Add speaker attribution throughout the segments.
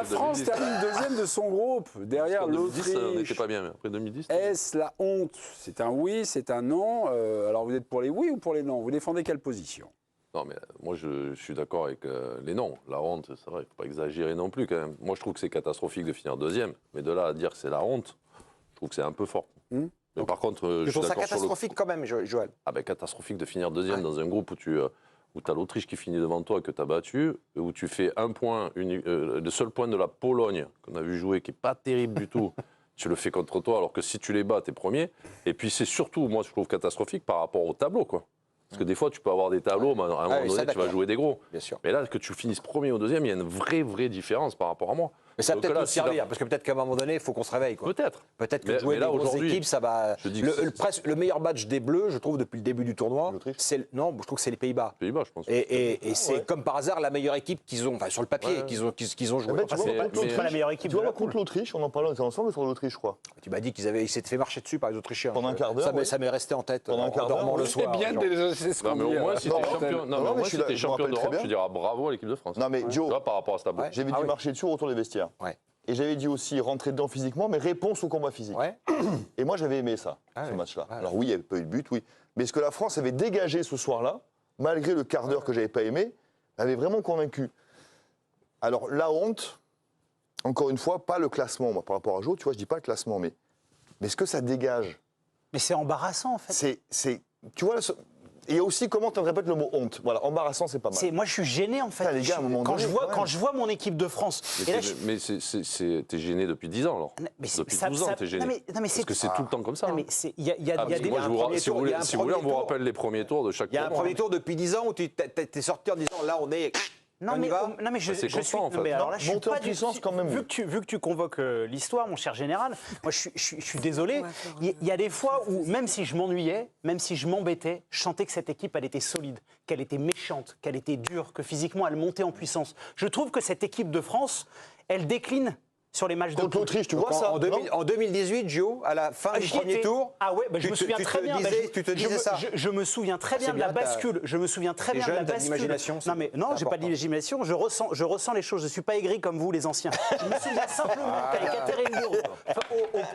Speaker 1: France termine deuxième de son groupe, derrière l'Autriche.
Speaker 2: On n'était pas bien, mais après 2010.
Speaker 1: Est-ce la honte? C'est un oui, c'est un non. Alors vous êtes pour les oui ou pour les non? Vous défendez quelle position?
Speaker 2: Non, mais moi je suis d'accord avec les noms. La honte, c'est vrai, il ne faut pas exagérer non plus quand même. Moi je trouve que c'est catastrophique de finir deuxième, mais de là à dire que c'est la honte, je trouve que c'est un peu fort. Mais par contre,
Speaker 3: je trouve ça catastrophique quand même, Joël.
Speaker 2: Ah ben catastrophique de finir deuxième dans un groupe où tu as l'Autriche qui finit devant toi, que tu as battu, où tu fais un point, le seul point de la Pologne qu'on a vu jouer, qui n'est pas terrible du tout, tu le fais contre toi, alors que si tu les bats, tu es premier. Et puis c'est surtout, moi je trouve catastrophique par rapport au tableau, quoi. Parce que des fois, tu peux avoir des tableaux, mais à un moment donné, tu vas jouer des gros.
Speaker 3: Bien sûr.
Speaker 2: Mais là, que tu finisses premier ou deuxième, il y a une vraie différence par rapport à moi.
Speaker 3: Mais ça va peut-être nous servir, parce que peut-être qu'à un moment donné, il faut qu'on se réveille.
Speaker 2: Peut-être.
Speaker 3: Peut-être que jouer des grosses équipes, ça va... Le meilleur match des Bleus, je trouve, depuis le début du tournoi, non, je trouve que c'est les Pays-Bas.
Speaker 2: Pays-Bas, je pense.
Speaker 3: Et c'est comme par hasard la meilleure équipe qu'ils ont, enfin sur le papier, qu'ils ont joué.
Speaker 4: C'est pas la meilleure équipe. Tu vois, contre l'Autriche, on en parlait, on était ensemble sur l'Autriche, je crois.
Speaker 3: Tu m'as dit qu'ils s'étaient fait marcher dessus par les Autrichiens.
Speaker 4: Pendant un quart d'heure.
Speaker 3: Ça m'est resté en tête.
Speaker 4: Pendant un quart d'heure.
Speaker 3: Le soir.
Speaker 1: C'est ce qu'on dit.
Speaker 2: Au moins, si t'es champion d'Europe, tu diras bravo à l'équipe de France.
Speaker 4: Non, mais Joe,
Speaker 2: par rapport à ce tableau.
Speaker 4: j'avais dit marcher dessus, retour des vestiaires. Et j'avais dit aussi rentrer dedans physiquement, mais réponse au combat physique. Et moi, j'avais aimé ça, ce match-là. Alors oui, il n'y avait pas eu de but, oui. Mais ce que la France avait dégagé ce soir-là, malgré le quart d'heure que j'avais pas aimé, m'avait vraiment convaincu. Alors la honte, encore une fois, pas le classement, moi, par rapport à Joe, tu vois, je dis pas le classement, mais ce que ça dégage.
Speaker 5: Mais c'est embarrassant, en fait.
Speaker 4: Tu vois, et aussi, comment tu répètes le mot honte? Voilà, embarrassant, c'est pas mal.
Speaker 5: Moi, je suis gêné, en fait.
Speaker 4: Putain, les gars, à un moment
Speaker 5: quand,
Speaker 4: donné,
Speaker 5: quand je vois mon équipe de France...
Speaker 2: Mais t'es gêné depuis 10 ans, alors. Depuis 12 ans, t'es gêné. Parce que c'est tout le temps comme ça.
Speaker 5: Il y a des...
Speaker 2: Si vous voulez, on vous rappelle les premiers tours de chaque tour.
Speaker 3: Il y a un premier tour depuis 10 ans où tu t'es sorti en disant, là, on est...
Speaker 5: Non mais je suis
Speaker 2: en fait.
Speaker 5: mais alors là, je suis pas
Speaker 4: puissance quand même.
Speaker 5: Vu que tu convoques l'histoire, mon cher général, moi je suis désolé. Il y a des fois où même si je m'ennuyais, même si je m'embêtais, je sentais que cette équipe elle était solide, qu'elle était méchante, qu'elle était dure, que physiquement elle montait en puissance. Je trouve que cette équipe de France, elle décline sur les matchs de
Speaker 4: contre l'Autriche, tu vois ça?
Speaker 3: En 202018, Gio, à la fin du premier tour,
Speaker 5: je me souviens très bien.
Speaker 3: Tu te disais ça.
Speaker 5: Je me souviens très bien de la bascule. Je me souviens très bien de la bascule. Non, j'ai pas d'imagination. Je ressens les choses. Je suis pas aigri comme vous, les anciens. Je me souviens simplement qu'avec Catherine Bureau,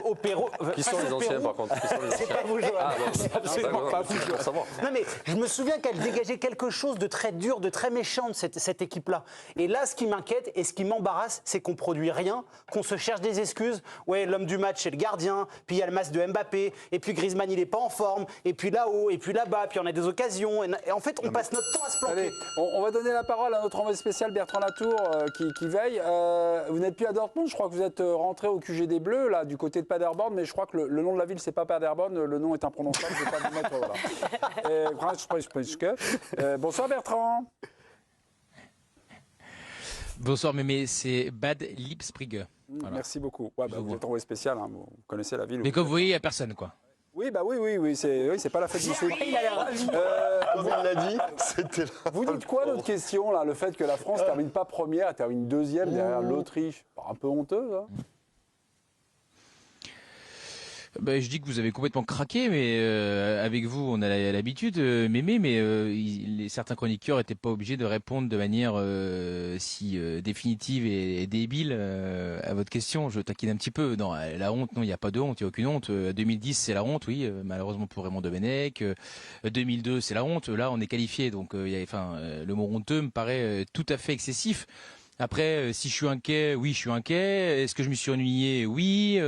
Speaker 5: au Pérou.
Speaker 2: Qui sont les anciens, par contre?
Speaker 5: C'est pas vous, Joël. C'est absolument pas vous, Joël. Non, mais je me souviens qu'elle dégageait quelque chose de très dur, de très méchant de cette équipe-là. Et là, ce qui m'inquiète et ce qui m'embarrasse, c'est qu'on produit rien, qu'on se cherche des excuses. Ouais, l'homme du match, c'est le gardien. Puis il y a le masque de Mbappé. Et puis Griezmann, il n'est pas en forme. Et puis là-haut, et puis là-bas. Puis on a des occasions. Et en fait, on passe notre temps à se planter.
Speaker 1: Allez, on va donner la parole à notre envoyé spécial Bertrand Latour qui veille. Vous n'êtes plus à Dortmund. Je crois que vous êtes rentré au QG des Bleus, là, du côté de Paderborn. Mais je crois que le nom de la ville, c'est pas Paderborn. Le nom est imprononçable. Je ne vais pas vous mettre. Voilà. Bonsoir Bertrand.
Speaker 6: Bonsoir Mémé, c'est Bad Lippspringe.
Speaker 1: Voilà. Merci beaucoup. Ouais, vous êtes envoyé spécial, hein, vous connaissez la ville.
Speaker 6: Mais comme vous voyez, il n'y a personne, quoi.
Speaker 1: Oui, c'est pas la fête du foot.
Speaker 5: Il a l'air ravi.
Speaker 4: Comme il l'a dit, c'était là.
Speaker 1: Vous dites quoi notre question, là? Le fait que la France termine pas première, elle termine deuxième derrière l'Autriche. Un peu honteuse, hein?
Speaker 6: Je dis que vous avez complètement craqué, mais avec vous, on a l'habitude, Mémé, mais certains chroniqueurs n'étaient pas obligés de répondre de manière si définitive et débile à votre question. Je taquine un petit peu. Non, la honte, non, il n'y a pas de honte, il n'y a aucune honte. 2010, c'est la honte, oui, malheureusement pour Raymond Domenech. 2002, c'est la honte. Là, on est qualifié, donc le mot honteux me paraît tout à fait excessif. Après, si je suis inquiet, oui, je suis inquiet. Est-ce que je me suis ennuyé? Oui.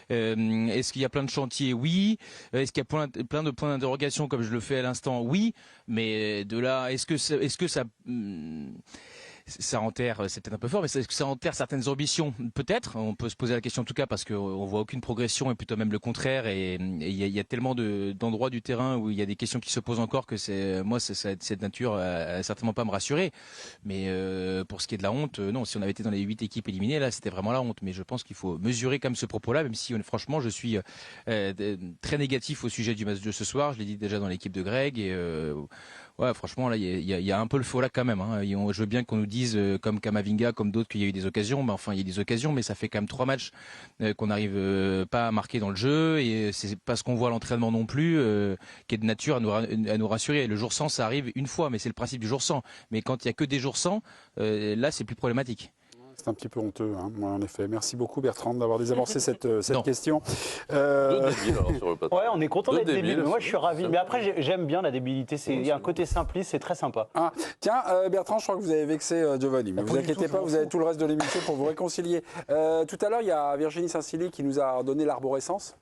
Speaker 6: Est-ce qu'il y a plein de chantiers? Oui. Est-ce qu'il y a plein de points d'interrogation comme je le fais à l'instant? Oui. Mais de là, est-ce que ça enterre, c'est peut-être un peu fort, mais est-ce que ça enterre certaines ambitions? Peut-être. On peut se poser la question en tout cas parce qu'on voit aucune progression et plutôt même le contraire. Et il y a tellement d'endroits du terrain où il y a des questions qui se posent encore que cette nature a certainement pas me rassurer. Mais pour ce qui est de la honte, non. Si on avait été dans les 8 équipes éliminées, là, c'était vraiment la honte. Mais je pense qu'il faut mesurer comme ce propos-là, même si franchement, je suis très négatif au sujet du match de ce soir. Je l'ai dit déjà dans l'équipe de Greg et ouais, franchement, là, il y a un peu le faux là quand même. Hein. Je veux bien qu'on nous dise, comme Kamavinga, comme d'autres, qu'il y a eu des occasions. Mais enfin, il y a des occasions, mais ça fait quand même 3 matchs qu'on n'arrive pas à marquer dans le jeu. Et c'est pas ce qu'on voit à l'entraînement non plus, qui est de nature à nous rassurer. Le jour sans, ça arrive une fois, mais c'est le principe du jour sans. Mais quand il y a que des jours sans, là, c'est plus problématique.
Speaker 1: C'est un petit peu honteux, hein, en effet. Merci beaucoup Bertrand d'avoir désamorcé cette question.
Speaker 2: Deux débiles, alors, sur le plateau.
Speaker 5: Ouais, on est content d'être
Speaker 2: débiles,
Speaker 5: débile. Moi, je suis ravi. Mais après, j'aime bien la débilité. Il y a un côté simpliste, c'est très sympa.
Speaker 1: Ah, tiens, Bertrand, je crois que vous avez vexé Giovanni. Mais vous inquiétez pas, vous avez tout le reste de l'émission pour vous réconcilier. Tout à l'heure, il y a Virginie Saint-Silly qui nous a donné l'arborescence.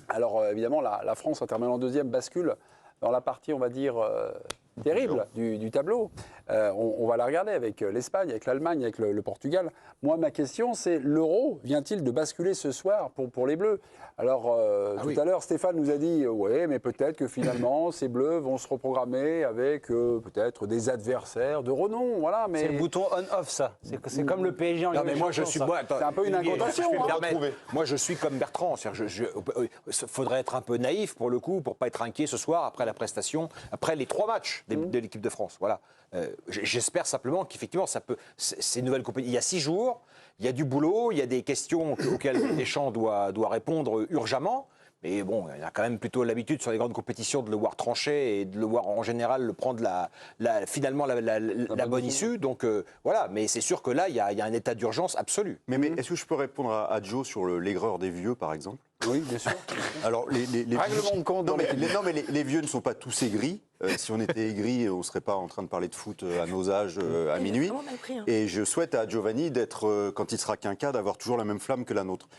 Speaker 1: Alors, évidemment, la France, en terminant en deuxième, bascule dans la partie, on va dire, terrible du tableau. On va la regarder avec l'Espagne, avec l'Allemagne, avec le Portugal. Moi, ma question, c'est l'euro vient-il de basculer ce soir pour les Bleus? Alors, tout à l'heure, Stéphane nous a dit, ouais, mais peut-être que finalement, ces Bleus vont se reprogrammer avec peut-être des adversaires de renom. Voilà, mais...
Speaker 5: C'est le bouton on-off, ça. C'est comme le PSG en Ligue des Champions.
Speaker 1: C'est un peu une incantation.
Speaker 3: Moi, je suis comme Bertrand. Il faudrait être un peu naïf, pour le coup, pour ne pas être inquiet ce soir, après la prestation, après les 3 matchs de l'équipe de France. Voilà. J'espère simplement qu'effectivement, ces nouvelles compétitions. Il y a 6 jours, il y a du boulot, il y a des questions auxquelles Deschamps doit répondre urgemment. Mais bon, il a quand même plutôt l'habitude sur les grandes compétitions de le voir trancher et de le voir en général le prendre finalement la bonne issue. Donc voilà, mais c'est sûr que là, il y a un état d'urgence absolu.
Speaker 7: Mais est-ce que je peux répondre à Joe sur l'aigreur des vieux, par exemple?
Speaker 1: Oui, bien sûr.
Speaker 7: Alors,
Speaker 1: Règlement de compte.
Speaker 7: Les vieux ne sont pas tous aigris. Si on était aigris, on ne serait pas en train de parler de foot à nos âges à minuit. Et je souhaite à Giovanni d'être, quand il sera quinquat, d'avoir toujours la même flamme que la nôtre.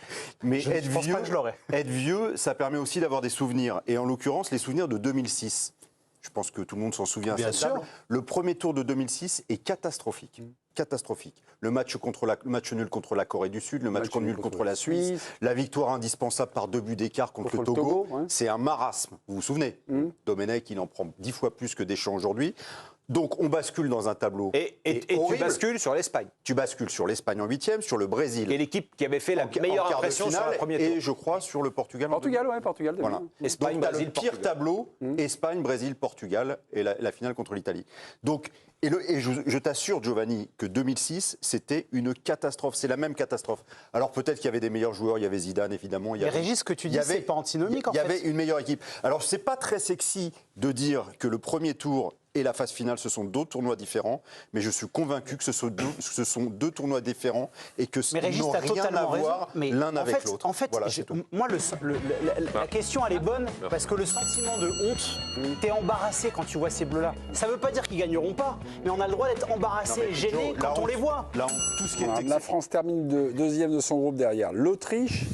Speaker 7: Mais être vieux, ça permet aussi d'avoir des souvenirs. Et en l'occurrence, les souvenirs de 2006. Je pense que tout le monde s'en souvient.
Speaker 3: Bien sûr.
Speaker 7: Le premier tour de 2006 est catastrophique. Catastrophique. Le match nul contre la Corée du Sud, le match nul contre la Suisse, la victoire indispensable par 2 buts d'écart contre le Togo. Ouais. C'est un marasme. Vous vous souvenez? Domenech, il en prend 10 fois plus que Deschamps aujourd'hui. Donc on bascule dans un tableau.
Speaker 3: Et tu bascules sur l'Espagne.
Speaker 7: Tu bascules sur l'Espagne en 8e, sur le Brésil.
Speaker 3: Et l'équipe qui avait fait la meilleure impression sur le premier tour.
Speaker 7: Et je crois sur le Portugal.
Speaker 1: Portugal.
Speaker 7: Voilà.
Speaker 3: Espagne,
Speaker 7: donc,
Speaker 3: Brésil,
Speaker 7: le pire
Speaker 3: Portugal.
Speaker 7: tableau, Espagne, Brésil, Portugal et la finale contre l'Italie. Donc, et je t'assure, Giovanni, que 2006, c'était une catastrophe. C'est la même catastrophe. Alors peut-être qu'il y avait des meilleurs joueurs, il y avait Zidane, évidemment.
Speaker 5: Mais Régis, ce que tu dis, c'est pas antinomique, en fait.
Speaker 7: Il y avait une meilleure équipe. Alors, c'est pas très sexy de dire que le premier tour et la phase finale, ce sont 2 tournois différents, mais je suis convaincu que ce sont 2 tournois différents et que ce n'ont rien à voir l'un avec l'autre.
Speaker 5: En fait,
Speaker 7: voilà,
Speaker 5: moi, la question, elle est bonne, parce que le sentiment de honte, t'es embarrassé quand tu vois ces bleus-là. Ça veut pas dire qu'ils gagneront pas, mais on a le droit d'être embarrassé, gêné quand on les voit.
Speaker 7: Tout ce qui est
Speaker 1: la France termine deuxième de son groupe derrière l'Autriche.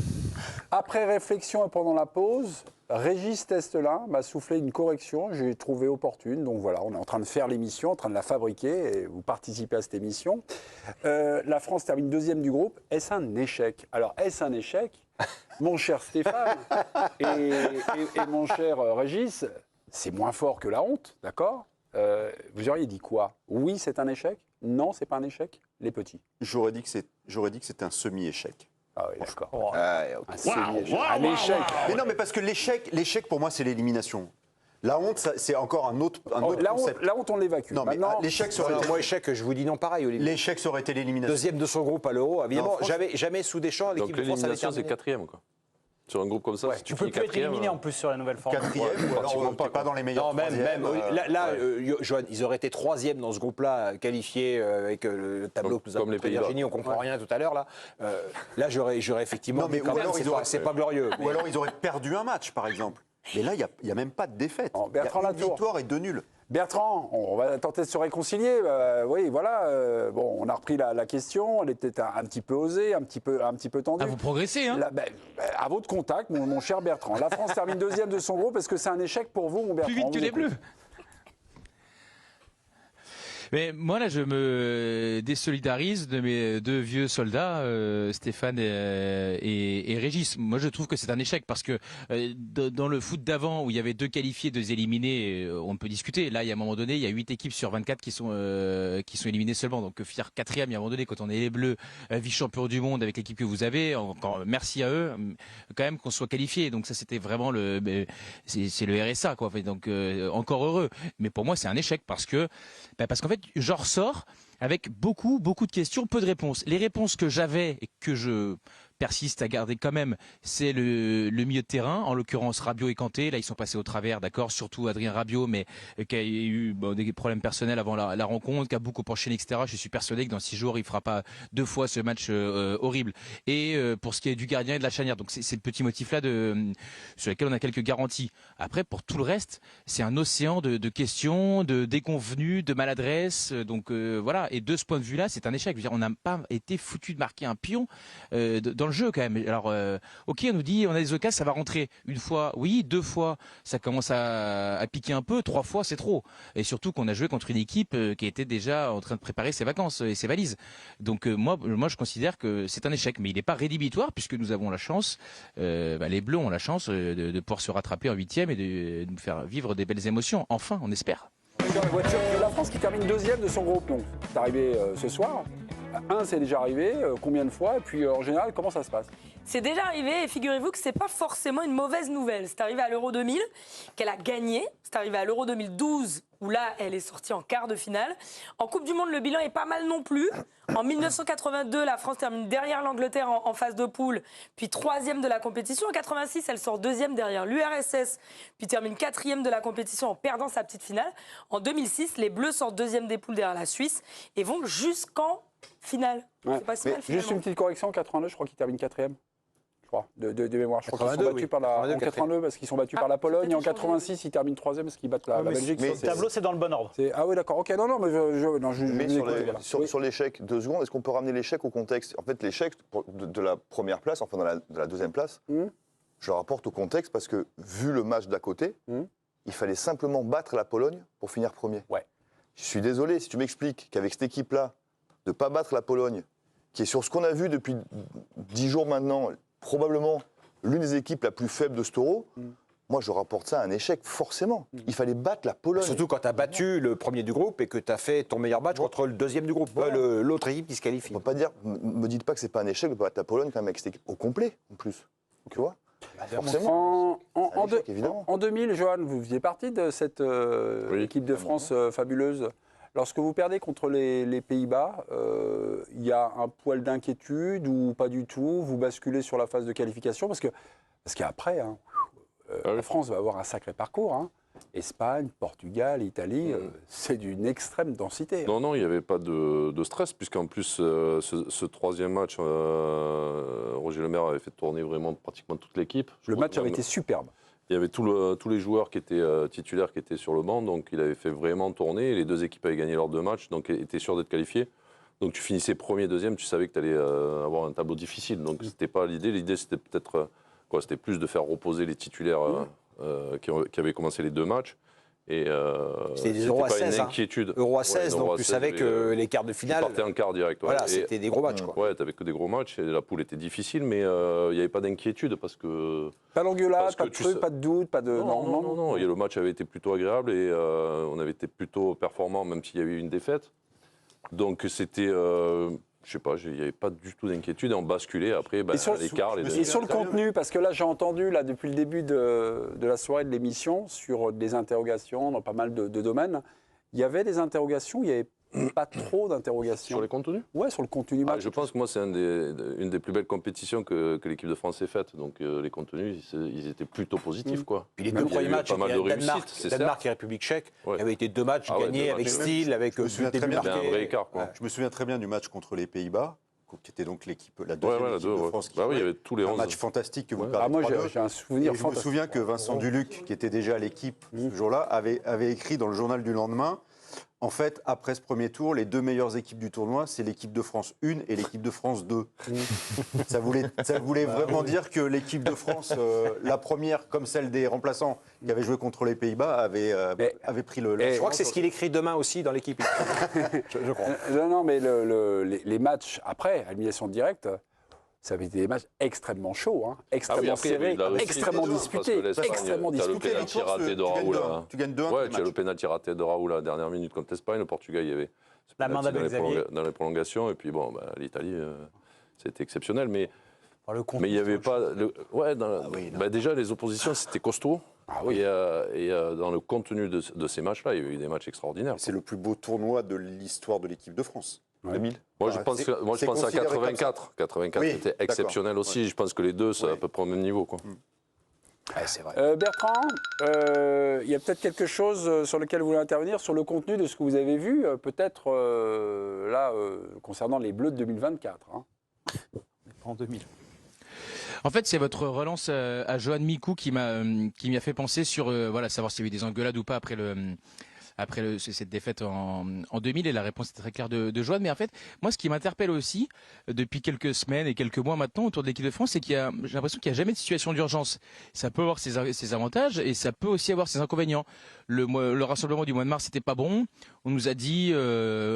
Speaker 1: Après réflexion et pendant la pause, Régis Testelin m'a soufflé une correction, j'ai trouvé opportune. Donc voilà, on est en train de faire l'émission, en train de la fabriquer, et vous participez à cette émission. La France termine deuxième du groupe. Est-ce un échec? Alors, est-ce un échec? Mon cher Stéphane et mon cher Régis, c'est moins fort que la honte, d'accord? Vous auriez dit quoi? Oui, c'est un échec? Non, c'est pas un échec? Les petits.
Speaker 7: J'aurais dit que c'est un semi-échec.
Speaker 1: Ah oui, d'accord.
Speaker 7: Un échec. Mais non, mais parce que l'échec pour moi, c'est l'élimination. La honte, c'est encore un autre concept.
Speaker 1: La honte, on l'évacue.
Speaker 7: Non, mais l'échec serait été...
Speaker 3: Moi, échec, je vous dis non pareil, Olivier.
Speaker 7: L'échec, ça aurait été l'élimination.
Speaker 3: Deuxième de son groupe à l'Euro, évidemment. Jamais sous Deschamps, l'équipe de France avait
Speaker 2: l'élimination, c'est 4e, quoi. Sur un groupe comme ça,
Speaker 5: si tu peux plus être éliminé en plus sur la nouvelle forme.
Speaker 7: 4e, ou alors pas dans les meilleurs.
Speaker 3: Non, même. Là, Johan, ils auraient été 3e dans ce groupe-là, qualifiés avec le tableau que nous avons fait Virginie, on comprend rien tout à l'heure. Là, j'aurais effectivement.
Speaker 7: Non, mais ou alors
Speaker 3: c'est pas glorieux.
Speaker 7: Ou alors ils auraient perdu un match, par exemple. Mais là, il n'y a même pas de défaite.
Speaker 1: Il y a une
Speaker 7: victoire et 2 nuls.
Speaker 1: Bertrand, on va tenter de se réconcilier. Oui, voilà. Bon, on a repris la question. Elle était un petit peu osée, un petit peu tendue.
Speaker 6: Ah, vous progressez, hein?
Speaker 1: À votre contact, mon cher Bertrand. La France termine deuxième de son groupe. Est-ce que c'est un échec pour vous, mon Bertrand?
Speaker 6: Plus vite que les Bleus. Mais moi, là, je me désolidarise de mes 2 vieux soldats, Stéphane et Régis. Moi, je trouve que c'est un échec parce que dans le foot d'avant, où il y avait 2 qualifiés, 2 éliminés, on peut discuter. Là, il y a un moment donné, il y a 8 équipes sur 24 qui sont éliminées seulement. Donc, faire 4e, il y a un moment donné, quand on est les Bleus, vice-champions du monde avec l'équipe que vous avez, encore merci à eux, quand même qu'on soit qualifiés. Donc, ça, c'était vraiment c'est le RSA, quoi. Donc, encore heureux. Mais pour moi, c'est un échec parce qu'en fait, je ressors avec beaucoup de questions, peu de réponses. Les réponses que j'avais et que je persiste à garder quand même, c'est le milieu de terrain, en l'occurrence Rabiot et Kanté. Là, ils sont passés au travers, d'accord, surtout Adrien Rabiot, mais qui a eu des problèmes personnels avant la rencontre, qui a beaucoup enchaîné, etc. Je suis persuadé que dans 6 jours, il fera pas 2 fois ce match horrible. Et pour ce qui est du gardien et de la charnière, donc c'est le petit motif-là sur lequel on a quelques garanties. Après, pour tout le reste, c'est un océan de questions, de déconvenues, de maladresse. Donc voilà. Et de ce point de vue-là, c'est un échec. Je veux dire, on n'a pas été foutu de marquer un pion dans le jeu quand même. Alors, ok, on nous dit, on a des occasions, ça va rentrer. 1 fois, oui, 2 fois, ça commence à piquer un peu. 3 fois, c'est trop. Et surtout qu'on a joué contre une équipe qui était déjà en train de préparer ses vacances et ses valises. Donc moi, je considère que c'est un échec, mais il n'est pas rédhibitoire puisque nous avons la chance, les Bleus ont la chance de pouvoir se rattraper en 8e et de nous faire vivre des belles émotions. Enfin, on espère.
Speaker 1: Dans la voiture de la France qui termine 2e de son groupe, donc c'est arrivé ce soir. C'est déjà arrivé, combien de fois? Et puis en général, comment ça se passe?
Speaker 8: C'est déjà arrivé et figurez-vous que c'est pas forcément une mauvaise nouvelle. C'est arrivé à l'Euro 2000 qu'elle a gagné. C'est arrivé à l'Euro 2012 où là, elle est sortie en quart de finale. En Coupe du Monde, le bilan est pas mal non plus. En 1982, la France termine derrière l'Angleterre en phase de poule, puis 3e de la compétition. En 86, elle sort 2e derrière l'URSS, puis termine 4e de la compétition en perdant sa petite finale. En 2006, les Bleus sortent 2e des poules derrière la Suisse et vont jusqu'en finale.
Speaker 1: Ouais.
Speaker 8: C'est pas si mal,
Speaker 1: Juste une petite correction, en 82, je crois qu'ils terminent 4e. De mémoire. Je crois qu'ils sont battus par en 82 parce qu'ils sont battus par la Pologne. Et en 86, ils terminent 3e parce qu'ils battent la Belgique.
Speaker 5: Mais le tableau, c'est dans le bon ordre.
Speaker 1: Ah oui, d'accord. Ok, non, mais
Speaker 4: sur l'échec, 2 secondes, est-ce qu'on peut ramener l'échec au contexte? En fait, l'échec de la première place, enfin de la 2e place, je le rapporte au contexte parce que, vu le match d'à côté, il fallait simplement battre la Pologne pour finir premier.
Speaker 1: Ouais.
Speaker 4: Je suis désolé, si tu m'expliques qu'avec cette équipe-là, de ne pas battre la Pologne, qui est sur ce qu'on a vu depuis 10 jours maintenant, probablement l'une des équipes la plus faible de cet Euro, moi je rapporte ça à un échec, forcément. Il fallait battre la Pologne.
Speaker 3: Surtout quand tu as battu le premier du groupe et que tu as fait ton meilleur match contre le 2e du groupe, l'autre équipe qui se qualifie.
Speaker 4: On peut pas dire, me dites pas que c'est pas un échec de battre la Pologne quand même avec cette équipe au complet, en plus. Tu vois? Forcément.
Speaker 1: En 2000, Johan, vous faisiez partie de cette équipe de France fabuleuse. Lorsque vous perdez contre les Pays-Bas, il y a un poil d'inquiétude ou pas du tout? Vous basculez sur la phase de qualification parce qu'après, la France va avoir un sacré parcours. Hein. Espagne, Portugal, Italie, c'est d'une extrême densité.
Speaker 2: Non, il n'y avait pas de stress, puisqu'en plus, ce 3e match, Roger Lemaire avait fait tourner vraiment pratiquement toute l'équipe.
Speaker 1: Le match avait été superbe.
Speaker 2: Il y avait tous les joueurs qui étaient titulaires qui étaient sur le banc, donc il avait fait vraiment tourner. Les 2 équipes avaient gagné leurs 2 matchs, donc étaient sûrs d'être qualifiés. Donc tu finissais premier, 2e, tu savais que tu allais avoir un tableau difficile. Donc c'était pas l'idée. L'idée c'était peut-être c'était plus de faire reposer les titulaires qui avaient commencé les 2 matchs. Et
Speaker 3: c'était des Euro à 16,
Speaker 2: pas une inquiétude.
Speaker 3: Euro à 16, donc tu savais que les quarts de finale.
Speaker 2: Tu partais en quart direct.
Speaker 3: Voilà, c'était des gros matchs.
Speaker 2: Ouais, tu n'avais que des gros matchs et la poule était difficile, mais il n'y avait pas d'inquiétude parce que.
Speaker 1: Pas d'engueulade, pas de truc, pas de doute, pas de.
Speaker 2: Non. Le match avait été plutôt agréable et on avait été plutôt performant, même s'il y avait eu une défaite. Donc c'était. Je sais pas, il n'y avait pas du tout d'inquiétude et on basculait après l'écart.
Speaker 1: Et sur le contenu, parce que là j'ai entendu depuis le début de la soirée de l'émission sur des interrogations dans pas mal de domaines. Il y avait des interrogations, il n'y avait pas trop d'interrogations.
Speaker 2: Sur les contenus?
Speaker 1: Ouais, sur le contenu match.
Speaker 2: Je pense que moi c'est une des plus belles compétitions que l'équipe de France ait faite. Donc les contenus, ils étaient plutôt positifs. Quoi.
Speaker 3: Puis les 2 premiers matchs, Danemark et République tchèque, il avait été 2 matchs gagnés avec style, avec
Speaker 7: un vrai
Speaker 2: écart.
Speaker 7: Je me souviens très bien du match contre les Pays-Bas, qui était donc l'équipe, la deuxième équipe de France.
Speaker 2: Il y avait tous les 11.
Speaker 7: Un match fantastique que vous perdez.
Speaker 1: Moi j'ai un souvenir
Speaker 7: fantastique. Je me souviens que Vincent Duluc, qui était déjà à l'équipe ce jour-là, avait écrit dans le journal du lendemain. En fait, après ce premier tour, les 2 meilleures équipes du tournoi, c'est l'équipe de France 1 et l'équipe de France 2. Ça voulait vraiment dire que l'équipe de France, la première, comme celle des remplaçants qui avaient joué contre les Pays-Bas, avait pris le...
Speaker 3: Je crois que c'est ce qu'il écrit demain aussi dans l'équipe. je crois.
Speaker 1: Non, mais les matchs après, élimination directe, ça avait été des matchs extrêmement chauds, hein, extrêmement serrés, extrêmement disputés. Extrêmement disputés.
Speaker 7: Tu gagnes 2-1.
Speaker 2: Ouais, tu as le pénalty raté de Raoul à la dernière minute contre l'Espagne. Le Portugal, il y avait
Speaker 5: la main d'Abel Xavier
Speaker 2: dans les prolongations. Et puis bon, l'Italie, c'était exceptionnel. Mais il n'y avait pas. Déjà, les oppositions, c'était costaud. Et dans le contenu de ces matchs-là, il y a eu des matchs extraordinaires.
Speaker 7: C'est le plus beau tournoi de l'histoire de l'équipe de France.
Speaker 4: 2000.
Speaker 2: Moi, je pense à 84. 84
Speaker 7: Oui,
Speaker 2: était exceptionnel aussi. Je pense que les deux, c'est à peu près au même niveau, quoi.
Speaker 3: Ouais, c'est vrai.
Speaker 1: Bertrand, il y a peut-être quelque chose sur lequel vous voulez intervenir, sur le contenu de ce que vous avez vu, peut-être concernant les Bleus de 2024. Hein.
Speaker 5: En 2000.
Speaker 6: En fait, c'est votre relance à Johan Mikou qui m'a fait penser sur voilà, savoir s'il y avait des engueulades ou pas après cette défaite en 2000, et la réponse est très claire de Johan. Mais en fait, moi, ce qui m'interpelle aussi depuis quelques semaines et quelques mois maintenant autour de l'équipe de France, c'est j'ai l'impression qu'il n'y a jamais de situation d'urgence. Ça peut avoir ses avantages et ça peut aussi avoir ses inconvénients. Le rassemblement du mois de mars, c'était pas bon. On nous a dit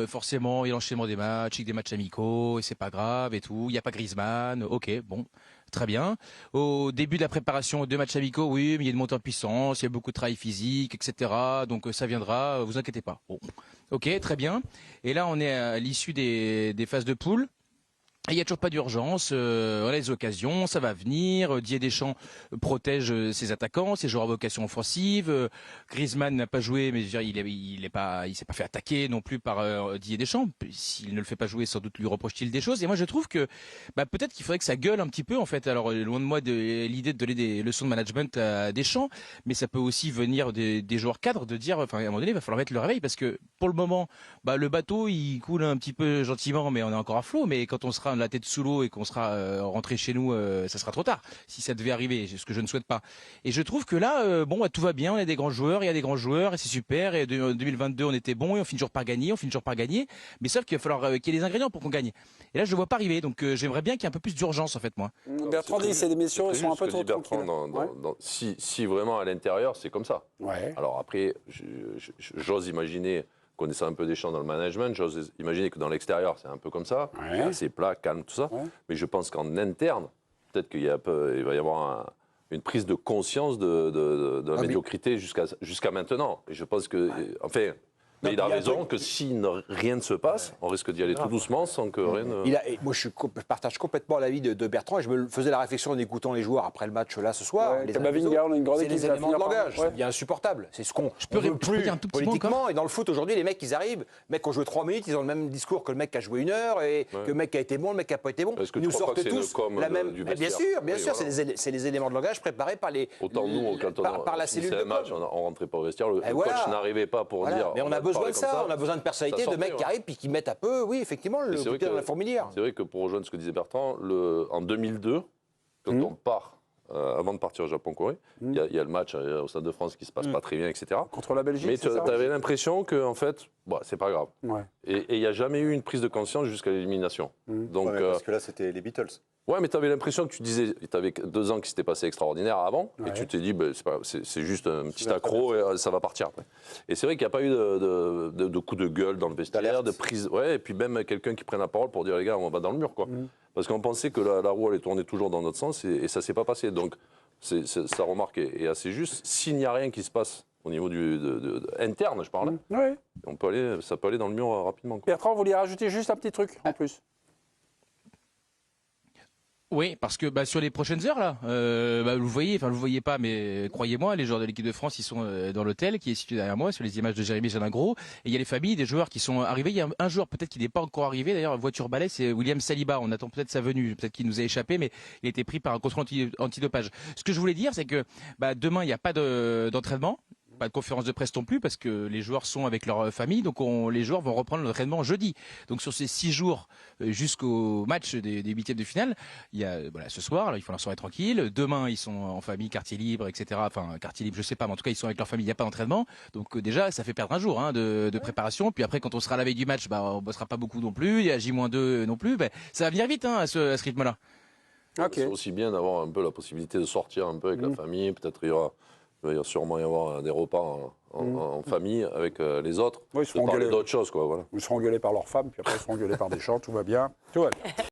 Speaker 6: forcément il y a l'enchaînement des matchs, des matchs amicaux, et c'est pas grave et tout. Il n'y a pas Griezmann, ok, bon. Très bien. Au début de la préparation aux 2 matchs amicaux, oui, mais il y a une montée en puissance, il y a beaucoup de travail physique, etc. Donc ça viendra, vous inquiétez pas. Bon. Ok, très bien. Et là, on est à l'issue des phases de poule. Et il n'y a toujours pas d'urgence, on a les occasions, ça va venir. Didier Deschamps protège ses attaquants, ses joueurs à vocation offensive. Griezmann n'a pas joué, mais je veux dire, il s'est pas fait attaquer non plus par Didier Deschamps. S'il ne le fait pas jouer, sans doute lui reproche-t-il des choses. Et moi, je trouve que peut-être qu'il faudrait que ça gueule un petit peu, en fait. Alors, loin de moi l'idée de donner des leçons de management à Deschamps, mais ça peut aussi venir des joueurs cadres de dire, enfin, à un moment donné, il va falloir mettre le réveil, parce que pour le moment, le bateau, il coule un petit peu gentiment, mais on est encore à flot. Mais quand on sera la tête sous l'eau et qu'on sera rentré chez nous, ça sera trop tard, si ça devait arriver, ce que je ne souhaite pas. Et je trouve que là, tout va bien, on a des grands joueurs, il y a des grands joueurs, et c'est super, et en 2022, on était bon, et on finit toujours par gagner, mais sauf qu'il va falloir qu'il y ait les ingrédients pour qu'on gagne. Et là, je ne vois pas arriver, donc j'aimerais bien qu'il y ait un peu plus d'urgence, en fait, moi.
Speaker 1: Bertrand dit, c'est des messieurs, ils sont un peu trop tranquilles.
Speaker 2: Si vraiment à l'intérieur, c'est comme ça.
Speaker 1: Ouais.
Speaker 2: Alors après, j'ose imaginer, connaissant un peu Deschamps dans le management, j'ose imaginer que dans l'extérieur, c'est un peu comme ça, assez plat, calme, tout ça. Ouais. Mais je pense qu'en interne, peut-être qu'il va y avoir une prise de conscience de la médiocrité jusqu'à maintenant. Et je pense que, enfin, mais il a raison que si rien ne se passe, on risque d'y aller tout doucement sans que rien ne...
Speaker 3: Moi, je partage complètement l'avis de Bertrand, et je me faisais la réflexion en écoutant les joueurs après le match là ce soir.
Speaker 1: Ouais, c'est
Speaker 3: les éléments de langage, c'est bien insupportable. C'est ce qu'on veut plus politiquement. Et dans le foot aujourd'hui, les mecs, ils arrivent, les mecs qui ont joué 3 minutes, ils ont le même discours que le mec qui a joué 1 heure, et que le mec qui a été bon, le mec qui n'a pas été bon.
Speaker 2: Ils nous sortent tous
Speaker 3: la même. Bien sûr, c'est les éléments de langage préparés par les.
Speaker 2: Autant nous, par la cellule de match, on rentrait pas au vestiaire, le coach n'arrivait pas pour dire.
Speaker 3: Mais on a besoin de ça, on a besoin de personnalité, de mecs qui arrivent puis qui mettent un peu, oui, effectivement, le pied dans la fourmilière.
Speaker 2: C'est vrai que pour rejoindre ce que disait Bertrand, en 2002, quand on part, avant de partir au Japon-Corée, il y a le match au Stade de France qui se passe pas très bien, etc.
Speaker 1: Contre la Belgique,
Speaker 2: mais tu avais l'impression que, en fait, c'est pas grave. Ouais. Et il n'y a jamais eu une prise de conscience jusqu'à l'élimination.
Speaker 7: Donc, parce que là, c'était les Beatles.
Speaker 2: Ouais, mais tu avais l'impression que tu disais, tu avais 2 ans qui s'étaient passés extraordinaires avant, et tu t'es dit, c'est juste un petit accro et ça va partir après. Et c'est vrai qu'il n'y a pas eu de coup de gueule dans le vestiaire, de prise. Ouais, et puis même quelqu'un qui prenne la parole pour dire, les gars, on va dans le mur, quoi. Parce qu'on pensait que la roue allait tourner toujours dans notre sens, et ça ne s'est pas passé. Donc, sa remarque est assez juste. S'il n'y a rien qui se passe au niveau interne, je parle, ça peut aller dans le mur rapidement, quoi.
Speaker 1: Bertrand, vous vouliez rajouter juste un petit truc en plus?
Speaker 6: Oui, parce que sur les prochaines heures là, vous le voyez pas, mais croyez-moi, les joueurs de l'équipe de France, ils sont dans l'hôtel qui est situé derrière moi, sur les images de Jérémy Jalingro, et il y a les familles des joueurs qui sont arrivés. Il y a un joueur peut-être qui n'est pas encore arrivé, d'ailleurs, voiture balai, c'est William Saliba. On attend peut-être sa venue, peut-être qu'il nous a échappé, mais il a été pris par un contrôle antidopage. Ce que je voulais dire, c'est que demain il n'y a pas d'entraînement. Pas de conférence de presse non plus parce que les joueurs sont avec leur famille, donc les joueurs vont reprendre l'entraînement jeudi. Donc sur ces 6 jours jusqu'au match des 8e de finale, il y a ce soir, là, ils font leur soirée tranquille. Demain, ils sont en famille, quartier libre, etc. Enfin, quartier libre, je sais pas, mais en tout cas, ils sont avec leur famille. Il n'y a pas d'entraînement, donc déjà, ça fait perdre un jour de préparation. Puis après, quand on sera la veille du match, on bossera pas beaucoup non plus. Il y a J-2 non plus. Ça va venir vite à ce rythme-là.
Speaker 2: Okay. C'est aussi bien d'avoir un peu la possibilité de sortir un peu avec la famille. Peut-être il va sûrement y avoir des repas en famille avec les autres.
Speaker 1: Oui, ils seront engueulés
Speaker 2: d'autres choses, quoi. Voilà.
Speaker 1: Ils seront engueulés par leurs femmes, puis après ils seront engueulés par des champs, tout va bien. Tout va bien.